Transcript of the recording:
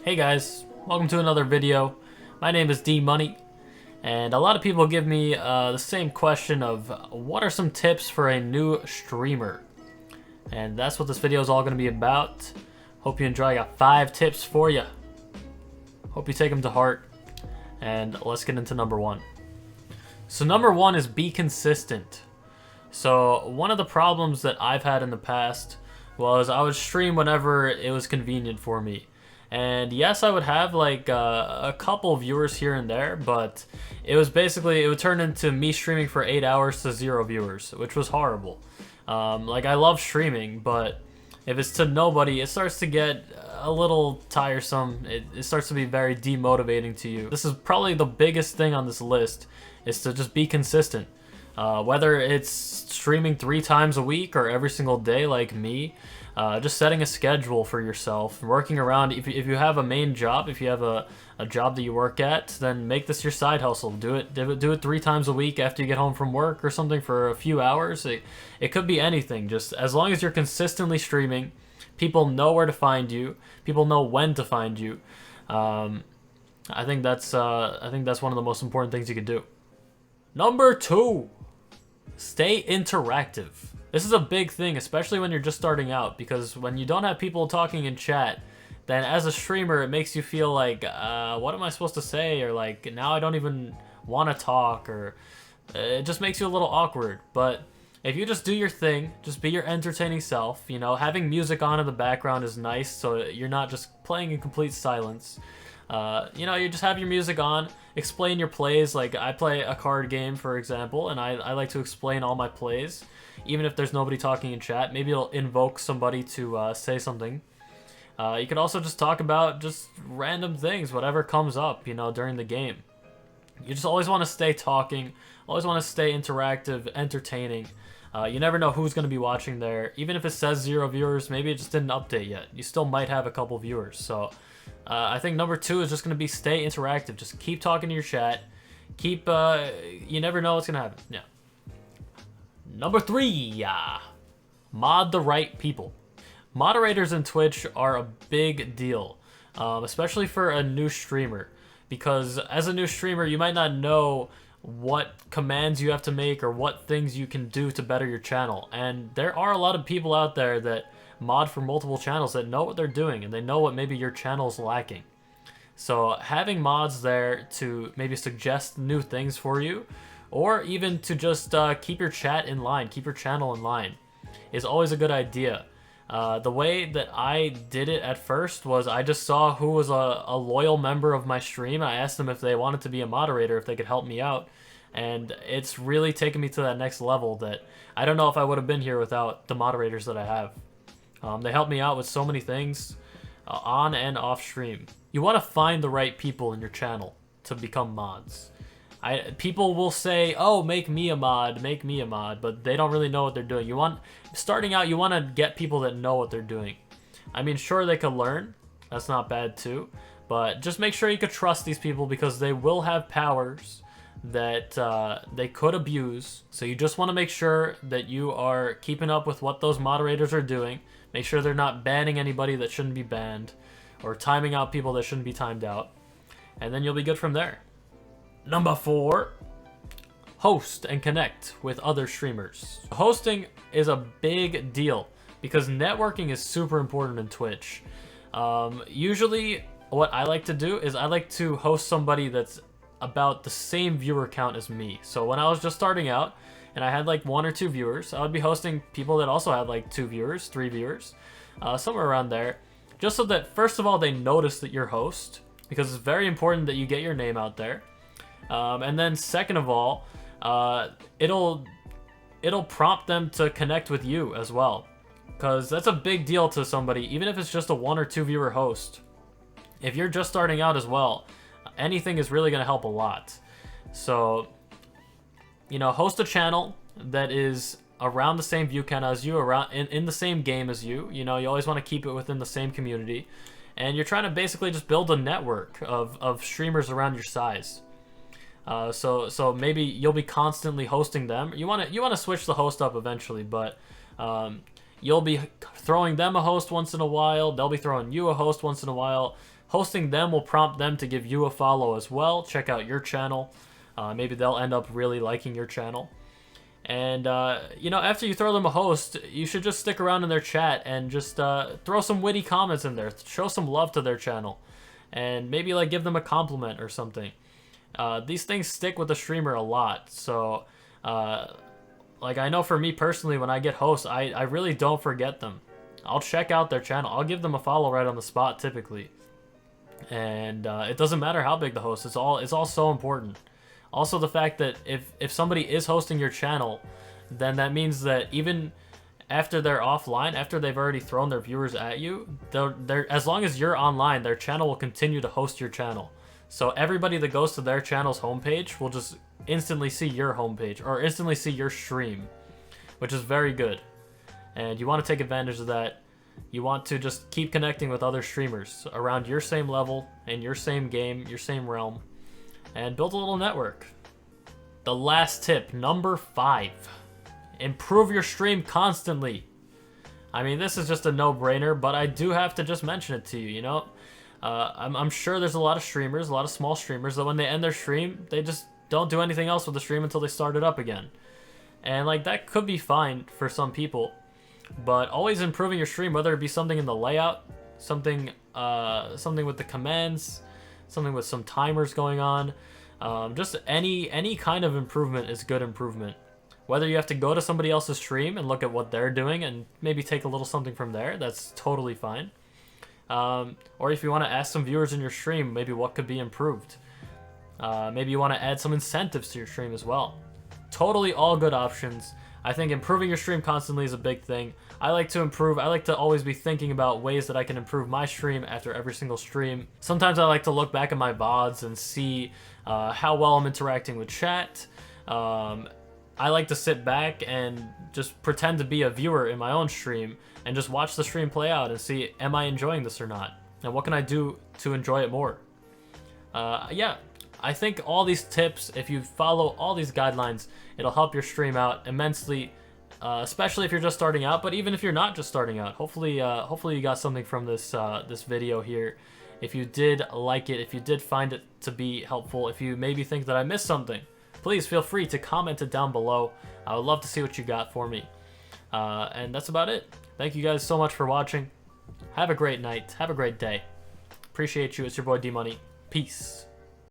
Hey guys, welcome to another video. My name is D Money, and a lot of people give me the same question of what are some tips for a new streamer? And that's what this video is all going to be about. Hope you enjoy. I got 5 tips for you. Hope you take them to heart. And let's get into number 1. So number 1 is be consistent. So one of the problems that I've had in the past was I would stream whenever it was convenient for me. And yes, I would have like a couple viewers here and there, but it would turn into me streaming for 8 hours to 0 viewers, which was horrible. Like, I love streaming, but if it's to nobody, it starts to get a little tiresome. It starts to be very demotivating to you. This is probably the biggest thing on this list, is to just be consistent. Whether it's streaming 3 times a week or every single day like me, just setting a schedule for yourself, working around. If you have a main job, if you have a job that you work at, then make this your side hustle. Do it 3 times a week after you get home from work or something for a few hours. It could be anything. Just as long as you're consistently streaming, people know where to find you. People know when to find you. I think that's one of the most important things you could do. Number 2, stay interactive. This is a big thing, especially when you're just starting out, because when you don't have people talking in chat, then as a streamer, it makes you feel like, what am I supposed to say? Or like, now I don't even want to talk, or it just makes you a little awkward. But if you just do your thing, just be your entertaining self, you know, having music on in the background is nice, so you're not just playing in complete silence. You know, you just have your music on, explain your plays. Like, I play a card game, for example, and I like to explain all my plays, even if there's nobody talking in chat. Maybe it'll invoke somebody to say something. You could also just talk about just random things, whatever comes up, you know, during the game. You just always want to stay talking, always want to stay interactive, entertaining. You never know who's going to be watching there. Even if it says 0 viewers, maybe it just didn't update yet. You still might have a couple viewers. So I think number 2 is just going to be stay interactive. Just keep talking to your chat. Keep, you never know what's going to happen. Yeah. Number 3, mod the right people. Moderators in Twitch are a big deal, especially for a new streamer, because as a new streamer, you might not know what commands you have to make or what things you can do to better your channel. And there are a lot of people out there that mod for multiple channels that know what they're doing, and they know what maybe your channel's lacking. So having mods there to maybe suggest new things for you, or even to just keep your chat in line, keep your channel in line, is always a good idea. The way that I did it at first was I just saw who was a loyal member of my stream. I asked them if they wanted to be a moderator, if they could help me out. And it's really taken me to that next level that I don't know if I would have been here without the moderators that I have. They help me out with so many things on and off stream. You want to find the right people in your channel to become mods. People will say, oh, make me a mod, but they don't really know what they're doing. Starting out, you want to get people that know what they're doing. I mean, sure, they could learn. That's not bad too. But just make sure you could trust these people, because they will have powers that they could abuse. So you just want to make sure that you are keeping up with what those moderators are doing. Make sure they're not banning anybody that shouldn't be banned, or timing out people that shouldn't be timed out. And then you'll be good from there. Number 4, host and connect with other streamers. Hosting is a big deal because networking is super important in Twitch. Usually what I like to do is I like to host somebody that's about the same viewer count as me. So when I was just starting out and I had like 1 or 2 viewers, I would be hosting people that also had like 2 viewers, 3 viewers, somewhere around there, just so that first of all they notice that you're host, because it's very important that you get your name out there. And then second of all, it'll prompt them to connect with you as well, because that's a big deal to somebody, even if it's just a 1 or 2 viewer host. If you're just starting out as well, anything is really going to help a lot. So, you know, host a channel that is around the same view count as you, around in the same game as you. You know, you always want to keep it within the same community, and you're trying to basically just build a network of streamers around your size. So maybe you'll be constantly hosting them. You want to switch the host up eventually, but You'll be throwing them a host once in a while. They'll be throwing you a host once in a while. Hosting them will prompt them to give you a follow as well. Check out your channel. Maybe they'll end up really liking your channel. And, you know, after you throw them a host, you should just stick around in their chat and just throw some witty comments in there. Show some love to their channel. And maybe, like, give them a compliment or something. These things stick with the streamer a lot. So, like, I know for me personally, when I get hosts, I really don't forget them. I'll check out their channel. I'll give them a follow right on the spot, typically. And it doesn't matter how big the host is. It's all so important. Also, the fact that if somebody is hosting your channel, then that means that even after they're offline, after they've already thrown their viewers at you, they're as long as you're online, their channel will continue to host your channel. So everybody that goes to their channel's homepage will just instantly see your homepage or instantly see your stream, which is very good. And you want to take advantage of that. You want to just keep connecting with other streamers around your same level, in your same game, your same realm, and build a little network. The last tip, number 5. Improve your stream constantly. I mean, this is just a no-brainer, but I do have to just mention it to you, you know? I'm sure there's a lot of streamers, a lot of small streamers, that when they end their stream, they just don't do anything else with the stream until they start it up again. And, like, that could be fine for some people. But always improving your stream, whether it be something in the layout, something with the commands, something with some timers going on, just any kind of improvement is good improvement. Whether you have to go to somebody else's stream and look at what they're doing and maybe take a little something from there, that's totally fine. Or if you want to ask some viewers in your stream, maybe what could be improved. Maybe you want to add some incentives to your stream as well. Totally all good options. I think improving your stream constantly is a big thing. I like to improve. I like to always be thinking about ways that I can improve my stream after every single stream. Sometimes I like to look back at my VODs and see how well I'm interacting with chat. I like to sit back and just pretend to be a viewer in my own stream and just watch the stream play out and see, am I enjoying this or not? And what can I do to enjoy it more? Yeah. I think all these tips, if you follow all these guidelines, it'll help your stream out immensely, especially if you're just starting out. But even if you're not just starting out, hopefully you got something from this this video here. If you did like it, if you did find it to be helpful, if you maybe think that I missed something, please feel free to comment it down below. I would love to see what you got for me. And that's about it. Thank you guys so much for watching. Have a great night. Have a great day. Appreciate you. It's your boy D Money. Peace.